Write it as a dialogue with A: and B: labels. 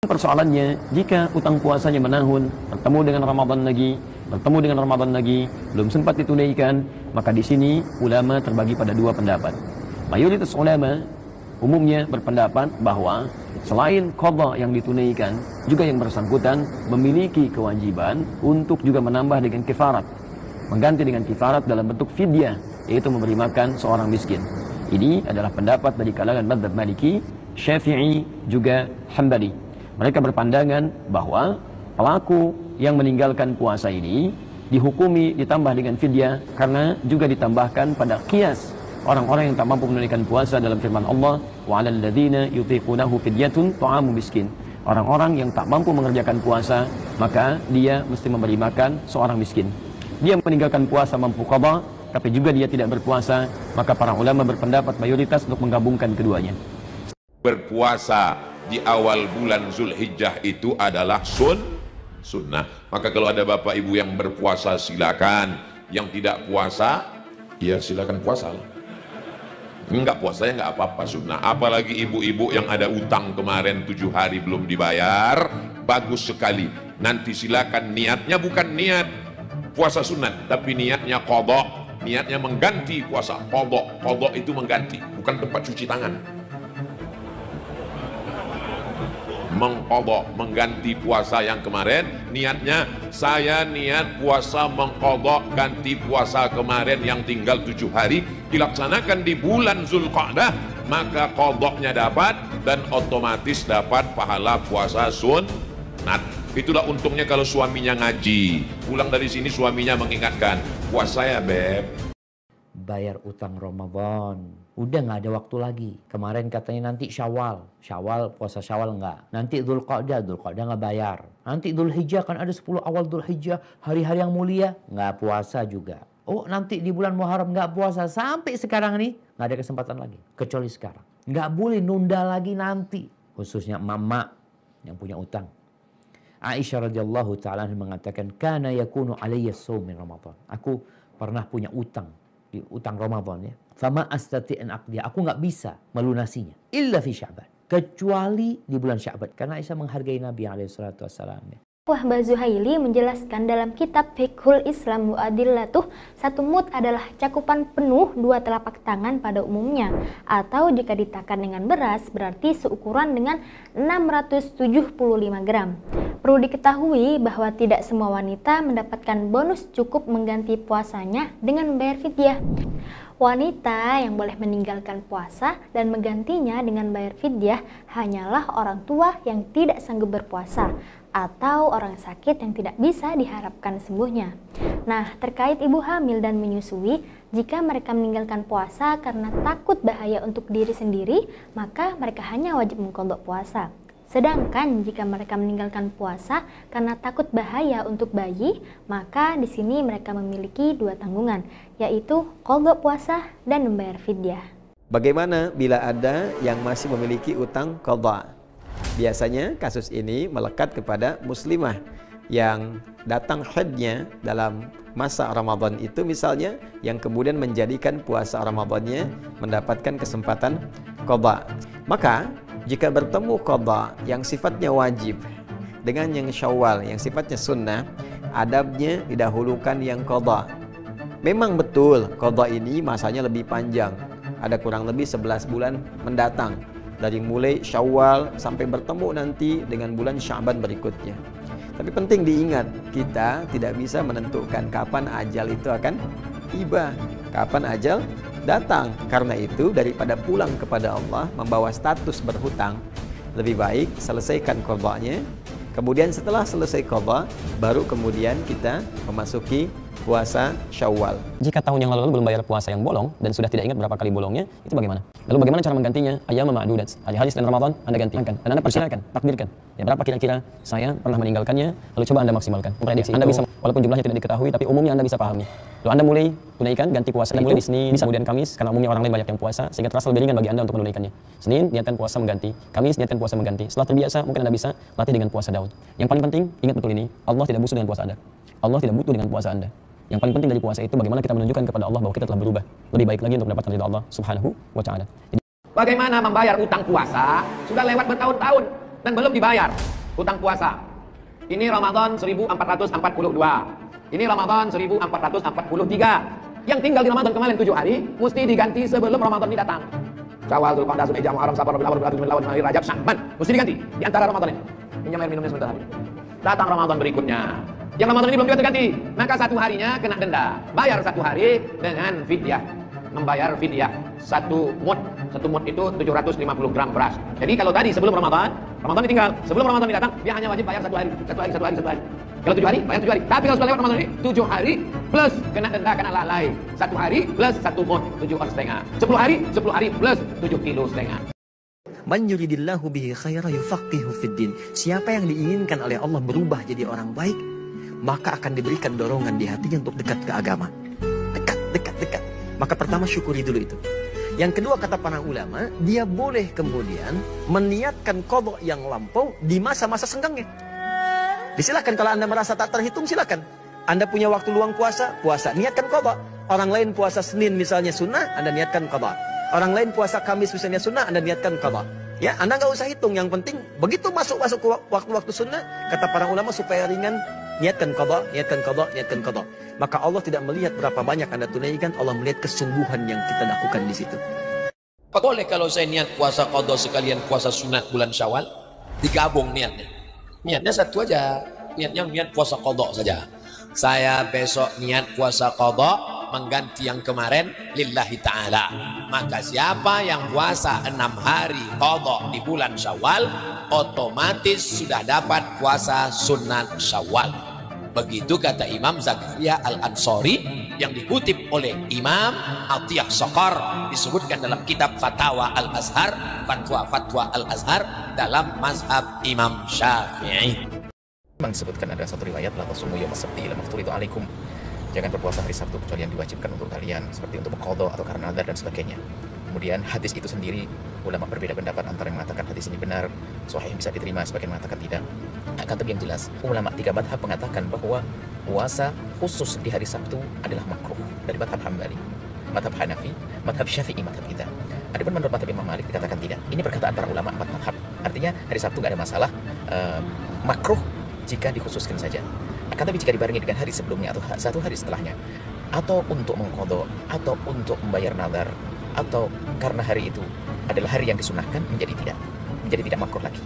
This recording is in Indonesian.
A: Persoalannya, jika utang puasanya menahun, bertemu dengan Ramadan lagi, belum sempat ditunaikan, maka di sini ulama terbagi pada dua pendapat. Mayoritas ulama umumnya berpendapat bahwa selain qadha yang ditunaikan, juga yang bersangkutan memiliki kewajiban untuk juga menambah dengan kifarat, mengganti dengan kifarat dalam bentuk fidyah, yaitu memberi makan seorang miskin. Ini adalah pendapat dari kalangan mazhab Maliki, Syafi'i, juga Hambali. Mereka berpandangan bahwa pelaku yang meninggalkan puasa ini dihukumi ditambah dengan fidyah, karena juga ditambahkan pada qiyas orang-orang yang tak mampu menunaikan puasa dalam firman Allah, wa 'alal ladzina yutiqunahu fidyatun ta'amu miskin. Orang-orang yang tak mampu mengerjakan puasa, maka dia mesti memberi makan seorang miskin. Dia meninggalkan puasa mampu qadha, tapi juga dia tidak berpuasa, maka para ulama berpendapat mayoritas untuk menggabungkan keduanya.
B: Berpuasa di awal bulan Zulhijjah itu adalah sunnah. Maka kalau ada bapak ibu yang berpuasa silakan, yang tidak puasa ya silakan puasa. Enggak puasa ya enggak apa-apa, sunnah. Apalagi ibu-ibu yang ada utang kemarin 7 hari belum dibayar, bagus sekali. Nanti silakan, niatnya bukan niat puasa sunat, tapi niatnya qadha, niatnya mengganti puasa. Qadha itu mengganti, bukan tempat cuci tangan. Mengqadha, mengganti puasa yang kemarin, niatnya saya niat puasa mengqadha ganti puasa kemarin yang tinggal 7 hari, dilaksanakan di bulan Zulqa'dah, maka qadhanya dapat dan otomatis dapat pahala puasa sunat. Itulah untungnya kalau suaminya ngaji, pulang dari sini suaminya mengingatkan, puasa ya beb,
C: bayar utang Ramadan. Udah nggak ada waktu lagi. Kemarin katanya nanti Syawal, puasa Syawal nggak. Nanti Dzulqa'dah nggak bayar. Nanti Dzulhijjah kan ada 10 awal Dzulhijjah, hari-hari yang mulia, nggak puasa juga. Oh nanti di bulan Muharram nggak puasa. Sampai sekarang nih nggak ada kesempatan lagi. Kecuali sekarang. Nggak boleh nunda lagi nanti. Khususnya emak-emak yang punya utang. Aisyah radhiyallahu ta'ala mengatakan, kana yakunu alayya shaum min Ramadan. Aku pernah punya utang Ramadan ya. Fama astati an aqdiya, aku nggak bisa melunasinya illa fi Sya'ban, kecuali di bulan Sya'ban, karena Aisyah menghargai Nabi alaihi salatu wasallam ya.
D: Wahbah Zuhaili menjelaskan dalam kitab Fiqhul Islam wa Adillatuh, satu mud adalah cakupan penuh 2 telapak tangan pada umumnya, atau jika ditakar dengan beras berarti seukuran dengan 675 gram. Perlu diketahui bahwa tidak semua wanita mendapatkan bonus cukup mengganti puasanya dengan membayar fidyah. Wanita yang boleh meninggalkan puasa dan menggantinya dengan bayar fidyah hanyalah orang tua yang tidak sanggup berpuasa, atau orang sakit yang tidak bisa diharapkan sembuhnya. Nah, terkait ibu hamil dan menyusui, jika mereka meninggalkan puasa karena takut bahaya untuk diri sendiri, maka mereka hanya wajib mengqadha puasa. Sedangkan jika mereka meninggalkan puasa karena takut bahaya untuk bayi, maka di sini mereka memiliki 2 tanggungan, yaitu qadha puasa dan membayar fidyah.
E: Bagaimana bila ada yang masih memiliki utang qadha? Biasanya kasus ini melekat kepada muslimah yang datang haidnya dalam masa Ramadan itu misalnya, yang kemudian menjadikan puasa Ramadannya mendapatkan kesempatan qadha. Maka jika bertemu qadha yang sifatnya wajib dengan yang Syawal yang sifatnya sunnah, adabnya didahulukan yang qadha. Memang betul qadha ini masanya lebih panjang, ada kurang lebih 11 bulan mendatang, dari mulai Syawal sampai bertemu nanti dengan bulan Sya'ban berikutnya. Tapi penting diingat, kita tidak bisa menentukan kapan ajal itu akan tiba, kapan ajal datang. Karena itu daripada pulang kepada Allah membawa status berhutang, lebih baik selesaikan qadhanya. Kemudian setelah selesai qadha, baru kemudian kita memasuki puasa Syawal.
A: Jika tahun yang lalu belum bayar puasa yang bolong dan sudah tidak ingat berapa kali bolongnya, itu bagaimana? Lalu bagaimana cara menggantinya? Ayyam ma'dudat. Hari-hari selain Ramadan Anda gantikan dan Anda perkirakan, takdirkan. Ya, berapa kira-kira saya pernah meninggalkannya, lalu coba Anda maksimalkan. Prediksi Anda bisa, walaupun jumlahnya tidak diketahui, tapi umumnya Anda bisa pahami. Lalu Anda mulai tunaikan ganti puasa. Anda mulai di Senin, kemudian Kamis, karena umumnya orang lain banyak yang puasa, sehingga terasa lebih ringan bagi Anda untuk menunaikannya. Senin niatkan puasa mengganti, Kamis niatkan puasa mengganti. Setelah terbiasa, mungkin Anda bisa latih dengan puasa Daud. Yang paling penting, ingat betul ini, Allah tidak butuh dengan puasa Anda. Allah tidak butuh dengan puasa Anda. Yang paling penting dari puasa itu bagaimana kita menunjukkan kepada Allah bahwa kita telah berubah lebih baik lagi untuk mendapatkan ridha Allah Subhanahu wa ta'ala.
F: Bagaimana membayar utang puasa? Sudah lewat bertahun-tahun. dan belum dibayar hutang puasa. Ini Ramadan 1442. Ini Ramadan 1443. Yang tinggal di Ramadan kemarin 7 hari mesti diganti sebelum Ramadan ini datang. Syawal, Dzulqa'dah, Dzulhijjah, Muharram, Safar, Rabiul Awwal, Rabiul Awwal, Rajab, Sya'ban. Mesti diganti di antara Ramadan ini. Minjam air minumnya sebentar. Datang Ramadan berikutnya. Yang Ramadan ini belum juga terganti, maka 1 harinya kena denda. Bayar 1 hari dengan fidyah. Membayar fidyah 1 mud. 1 mud itu 750 gram beras. Jadi kalau tadi sebelum Ramadan ini tinggal. Sebelum Ramadan ini datang, dia hanya wajib bayar 1 hari. 1 hari. Kalau 7 hari, bayar 7 hari. Tapi kalau sudah lewat Ramadan ini, 7 hari plus kena denda, kena lalai. 1 hari plus 1 mud, 7 on setengah. 10 hari plus 7 kilo setengah.
G: Man yuridillahu bihi khaira yufaqihu fiddin. Siapa yang diinginkan oleh Allah berubah jadi orang baik, maka akan diberikan dorongan di hatinya untuk dekat ke agama. Dekat. Maka pertama syukuri dulu itu. Yang kedua kata para ulama, dia boleh kemudian meniatkan qadha yang lampau di masa-masa senggangnya. Disilakan kalau Anda merasa tak terhitung, silakan. Anda punya waktu luang puasa, niatkan qadha. Orang lain puasa Senin misalnya sunnah, Anda niatkan qadha. Orang lain puasa Kamis misalnya sunnah, Anda niatkan qadha. Ya, Anda nggak usah hitung. Yang penting begitu masuk ke waktu-waktu sunnah, kata para ulama supaya ringan, niatkan qadha. Maka Allah tidak melihat berapa banyak Anda tunaikan, Allah melihat kesungguhan yang kita lakukan di situ.
H: Boleh kalau saya niat puasa qadha sekalian puasa sunat bulan Syawal, digabung niatnya. Niatnya satu aja, niat puasa qadha saja. Saya besok niat puasa qadha mengganti yang kemarin lillahi ta'ala. Maka siapa yang puasa 6 hari qadha di bulan Syawal, otomatis sudah dapat puasa sunat Syawal. Begitu kata Imam Zakaria Al-Ansari yang dikutip oleh Imam Atiyah Saqar, disebutkan dalam kitab Fatawa Al-Azhar, Fatwa Al-Azhar dalam mazhab Imam Syafi'i.
I: Memang disebutkan ada satu riwayat, la tasumu yawma sabti illa mafturidu alaikum. Jangan berpuasa hari Sabtu kecuali yang diwajibkan untuk kalian, seperti untuk qadha atau karena nadar dan sebagainya. Kemudian hadis itu sendiri, ulama berbeda pendapat antara yang mengatakan hadis ini benar, sahih bisa diterima, sebagian mengatakan tidak. Akan tapi yang jelas, ulama 3 madhab mengatakan bahwa puasa khusus di hari Sabtu adalah makruh dari madhab Hambali, madhab Hanafi, madhab Syafi'i, madhab kita. Adapun menurut madhab Imam Malik dikatakan tidak. Ini perkataan para ulama 4 madhab. Artinya hari Sabtu nggak ada masalah, makruh jika dikhususkan saja. Akan tapi jika dibarengi dengan hari sebelumnya atau 1 hari setelahnya, atau untuk mengqadha, atau untuk membayar nadar, atau karena hari itu adalah hari yang disunahkan, menjadi tidak makruh lagi.